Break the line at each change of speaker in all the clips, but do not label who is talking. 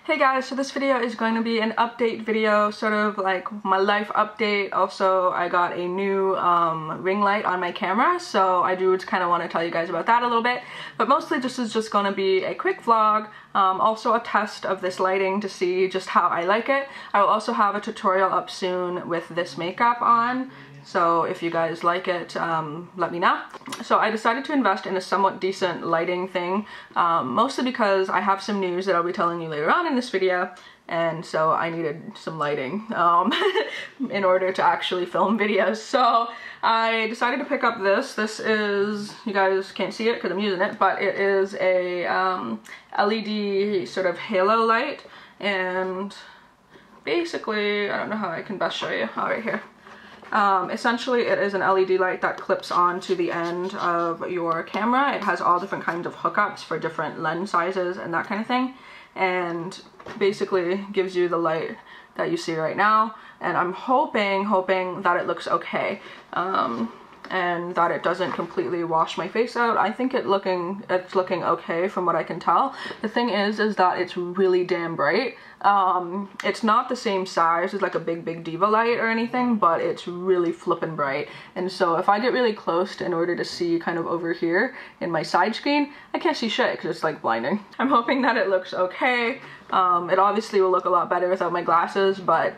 Hey guys, so this video is going to be an update video, sort of like my life update. Also, I got a new ring light on my camera, so I do kind of want to tell you guys about that a little bit. But mostly this is just going to be a quick vlog, also a test of this lighting to see just how I like it. I will also have a tutorial up soon with this makeup on. So if you guys like it, let me know. So I decided to invest in a somewhat decent lighting thing, mostly because I have some news that I'll be telling you later on in this video, and so I needed some lighting in order to actually film videos. So I decided to pick up this. This is, you guys can't see it because I'm using it, but it is a LED sort of halo light, and basically, I don't know how I can best show you. Oh, right here. Essentially it is an LED light that clips onto the end of your camera. It has all different kinds of hookups for different lens sizes and that kind of thing, and basically gives you the light that you see right now. And I'm hoping that it looks okay, and that it doesn't completely wash my face out. I think it's looking okay from what I can tell. The thing is that it's really damn bright. It's not the same size as like a big diva light or anything, but it's really flippin' bright. And so if I get really close in order to see kind of over here in my side screen, I can't see shit because it's like blinding. I'm hoping that it looks okay. It obviously will look a lot better without my glasses, but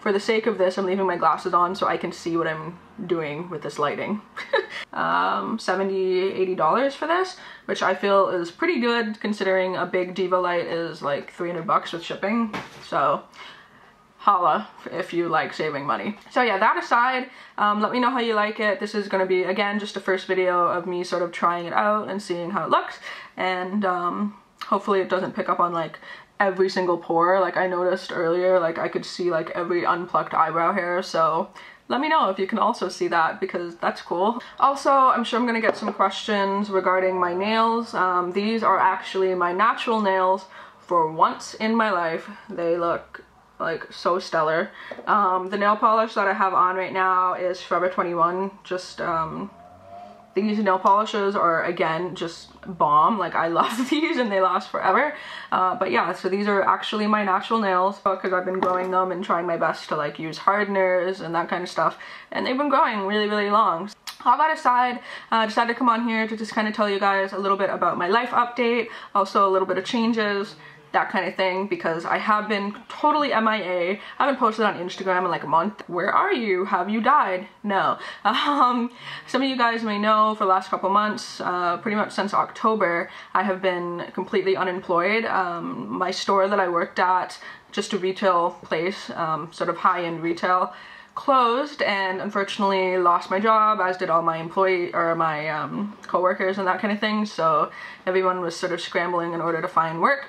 for the sake of this, I'm leaving my glasses on so I can see what I'm doing with this lighting. $70–80 for this, which I feel is pretty good considering a big diva light is like 300 bucks with shipping. So holla if you like saving money. So yeah, that aside, let me know how you like it. This is gonna be, again, just a first video of me sort of trying it out and seeing how it looks, and hopefully it doesn't pick up on like every single pore. Like I noticed earlier, like I could see like every unplucked eyebrow hair, so let me know if you can also see that, because that's cool. Also, I'm sure I'm gonna get some questions regarding my nails. These are actually my natural nails for once in my life. They look like so stellar. The nail polish that I have on right now is Forever 21. Just these nail polishes are, again, just bomb. Like I love these and they last forever. But yeah, so these are actually my natural nails because I've been growing them and trying my best to like use hardeners and that kind of stuff, and they've been growing really long. All that aside, I decided to come on here to just kind of tell you guys a little bit about my life update, also a little bit of changes, that kind of thing, because I have been totally MIA. I haven't posted on Instagram in like a month. Where are you? Have you died? No. Some of you guys may know for the last couple months, pretty much since October, I have been completely unemployed. My store that I worked at, just a retail place, sort of high-end retail, closed, and unfortunately lost my job, as did all my co-workers and that kind of thing. So everyone was sort of scrambling in order to find work.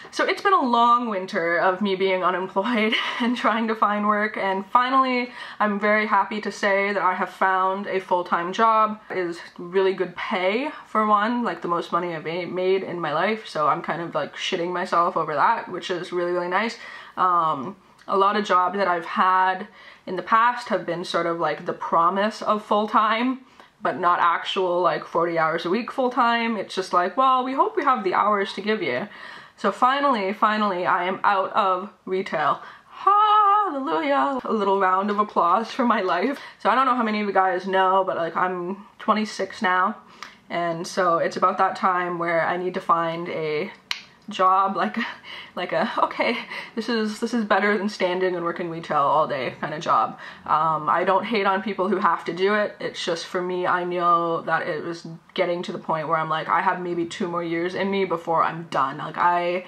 So it's been a long winter of me being unemployed and trying to find work, and finally I'm very happy to say that I have found a full-time job. It is really good pay for one, like the most money I've made in my life, so I'm kind of like shitting myself over that, which is really nice. A lot of jobs that I've had in the past have been sort of like the promise of full-time, but not actual like 40 hours a week full-time. It's just like, well, we hope we have the hours to give you. So finally, I am out of retail. Hallelujah! A little round of applause for my life. So I don't know how many of you guys know, but like I'm 26 now, and so it's about that time where I need to find a job, like a okay, this is better than standing and working retail all day kind of job. I don't hate on people who have to do it. It's just for me, I know that it was getting to the point where I'm like, I have maybe 2 more years in me before I'm done. Like I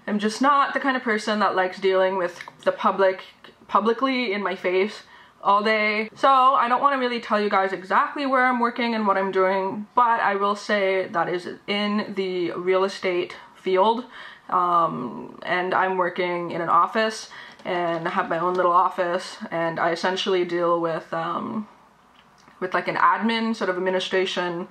am just not the kind of person that likes dealing with the publicly in my face all day. So I don't want to really tell you guys exactly where I'm working and what I'm doing, but I will say that is in the real estate field, and I'm working in an office and I have my own little office, and I essentially deal with like an admin, sort of administration,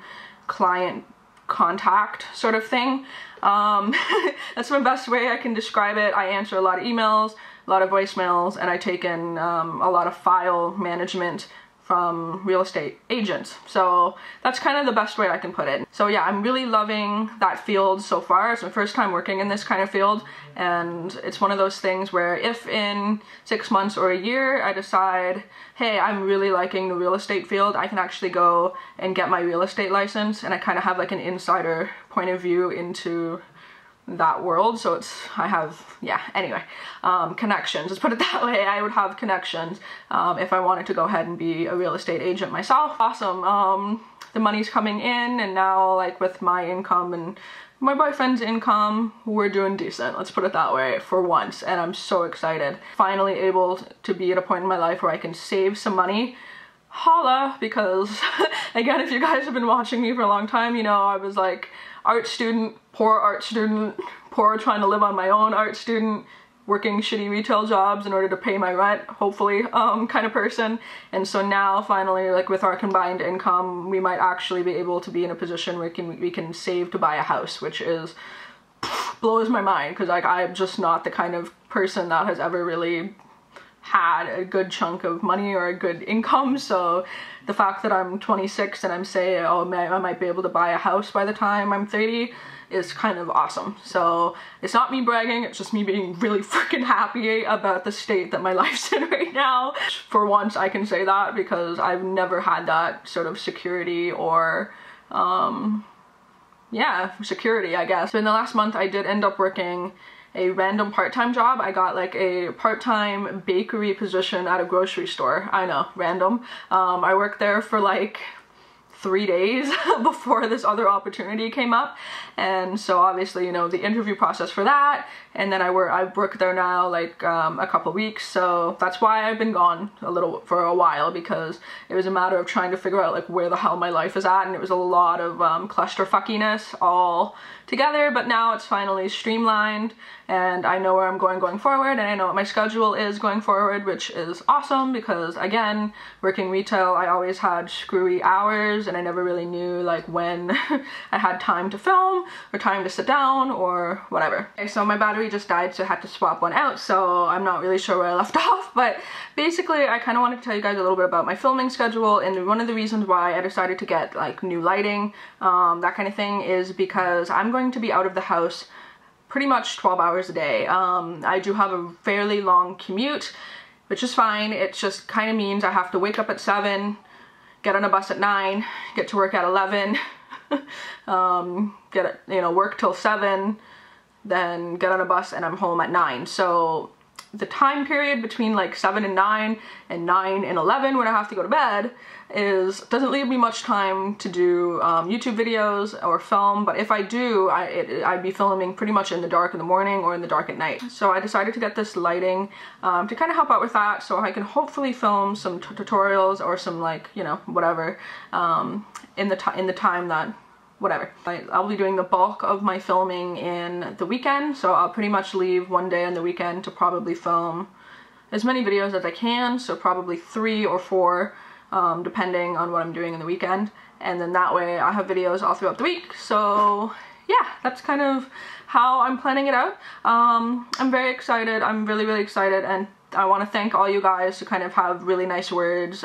client contact sort of thing. That's my best way I can describe it. I answer a lot of emails, a lot of voicemails, and I take in a lot of file management from real estate agents. So that's kind of the best way I can put it. So yeah, I'm really loving that field so far. It's my first time working in this kind of field, and it's one of those things where if in 6 months or a year I decide, hey, I'm really liking the real estate field, I can actually go and get my real estate license, and I kind of have like an insider point of view into that world. So I have, yeah, anyway, connections, let's put it that way. I would have connections if I wanted to go ahead and be a real estate agent myself. Awesome. The money's coming in, and now like with my income and my boyfriend's income, we're doing decent, let's put it that way, for once, and I'm so excited. Finally able to be at a point in my life where I can save some money. Holla, because again, if you guys have been watching me for a long time, you know I was like art student, poor trying to live on my own art student, working shitty retail jobs in order to pay my rent, hopefully, kind of person. And so now finally, like with our combined income, we might actually be able to be in a position where we can save to buy a house, which is blows my mind, because like I'm just not the kind of person that has ever really had a good chunk of money or a good income. So the fact that I'm 26 and I'm saying, oh man, I might be able to buy a house by the time I'm 30 is kind of awesome. So it's not me bragging, it's just me being really freaking happy about the state that my life's in right now. For once I can say that, because I've never had that sort of security or yeah, security, I guess. So in the last month I did end up working a random part-time job. I got like a part-time bakery position at a grocery store. I know, random. I worked there for like 3 days before this other opportunity came up, and so obviously, you know, the interview process for that, and then I've worked there now like a couple weeks, so that's why I've been gone for a while, because it was a matter of trying to figure out like where the hell my life is at, and it was a lot of clusterfuckiness all together. But now it's finally streamlined, and I know where I'm going forward, and I know what my schedule is going forward, which is awesome, because again, working retail, I always had screwy hours, and I never really knew like when I had time to film or time to sit down or whatever. Okay, so my battery just died, so I had to swap one out, so I'm not really sure where I left off, but basically I kind of wanted to tell you guys a little bit about my filming schedule. And one of the reasons why I decided to get like new lighting, that kind of thing, is because I'm going to be out of the house pretty much 12 hours a day. I do have a fairly long commute, which is fine. It just kind of means I have to wake up at 7, get on a bus at 9, get to work at 11, work till 7, then get on a bus, and I'm home at 9. So the time period between like 7 and 9 and 9 and 11 when I have to go to bed doesn't leave me much time to do YouTube videos or film. But if I do, I'd be filming pretty much in the dark in the morning or in the dark at night. So I decided to get this lighting to kind of help out with that, so I can hopefully film some tutorials or some like, you know, whatever in the time that whatever. I'll be doing the bulk of my filming in the weekend, so I'll pretty much leave one day on the weekend to probably film as many videos as I can, so probably 3 or 4, depending on what I'm doing in the weekend, and then that way I have videos all throughout the week. So yeah, that's kind of how I'm planning it out. I'm very excited. I'm really, really excited, and I want to thank all you guys who kind of have really nice words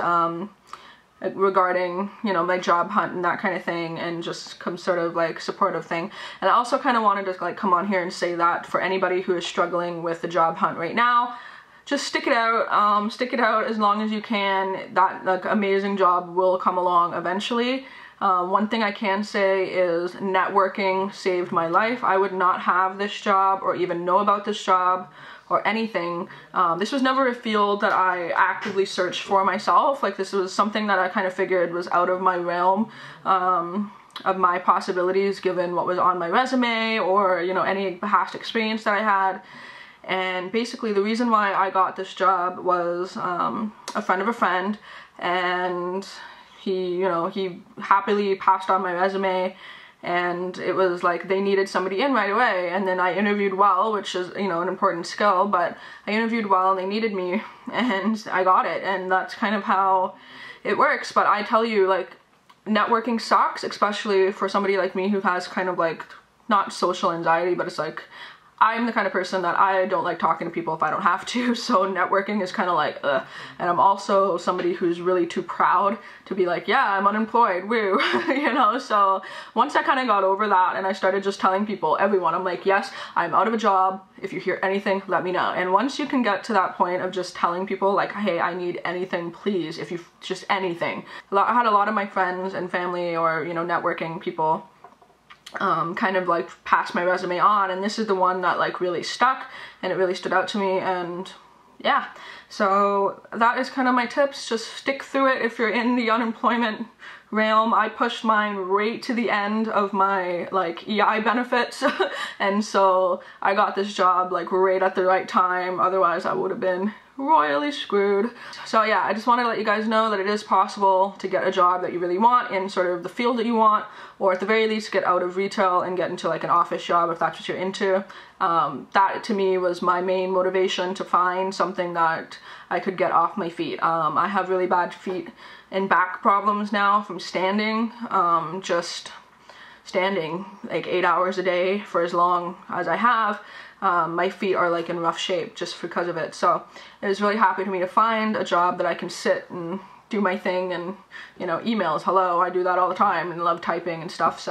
regarding, you know, my job hunt and that kind of thing, and just some sort of like supportive thing. And I also kind of wanted to like come on here and say that for anybody who is struggling with the job hunt right now, just stick it out as long as you can. That like amazing job will come along eventually. One thing I can say is networking saved my life. I would not have this job or even know about this job or anything. This was never a field that I actively searched for myself. Like, this was something that I kind of figured was out of my realm of my possibilities, given what was on my resume or, you know, any past experience that I had. And basically the reason why I got this job was a friend of a friend, and he happily passed on my resume, and it was like they needed somebody in right away. And then I interviewed well, which is, you know, an important skill, but I interviewed well and they needed me and I got it. And that's kind of how it works. But I tell you, like, networking sucks, especially for somebody like me who has kind of like, not social anxiety, but it's like, I'm the kind of person that I don't like talking to people if I don't have to, so networking is kind of like, ugh. And I'm also somebody who's really too proud to be like, yeah, I'm unemployed, woo, you know? So once I kind of got over that and I started just telling people, everyone, I'm like, yes, I'm out of a job. If you hear anything, let me know. And once you can get to that point of just telling people like, hey, I need anything, please, if you, just anything. I had a lot of my friends and family or, you know, networking people kind of like pass my resume on, and this is the one that like really stuck and it really stood out to me. And yeah, so that is kind of my tips. Just stick through it if you're in the unemployment realm. I pushed mine right to the end of my like EI benefits and so I got this job like right at the right time, otherwise I would have been royally screwed. So yeah, I just wanted to let you guys know that it is possible to get a job that you really want in sort of the field that you want, or at the very least get out of retail and get into like an office job if that's what you're into. That to me was my main motivation, to find something that I could get off my feet. I have really bad feet and back problems now from standing, just standing like 8 hours a day for as long as I have. My feet are like in rough shape just because of it. So it was really happy to me to find a job that I can sit and do my thing, and you know, emails, hello, I do that all the time and love typing and stuff.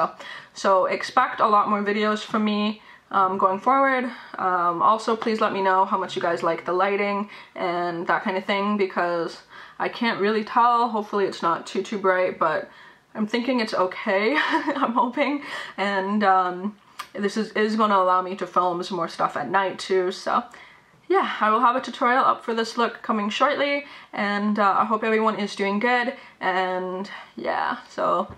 So expect a lot more videos from me going forward. Also, please let me know how much you guys like the lighting and that kind of thing, because I can't really tell. Hopefully it's not too bright, but I'm thinking it's okay. I'm hoping. And this is going to allow me to film some more stuff at night too. So yeah, I will have a tutorial up for this look coming shortly, and I hope everyone is doing good. And yeah, so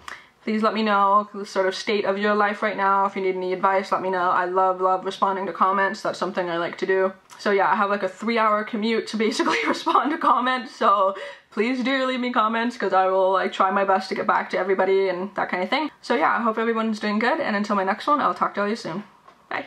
please let me know the sort of state of your life right now. If you need any advice, let me know. I love responding to comments. That's something I like to do. So yeah, I have like a 3-hour commute to basically respond to comments, so please do leave me comments, because I will like try my best to get back to everybody and that kind of thing. So yeah, I hope everyone's doing good, and until my next one, I'll talk to all you soon. Bye.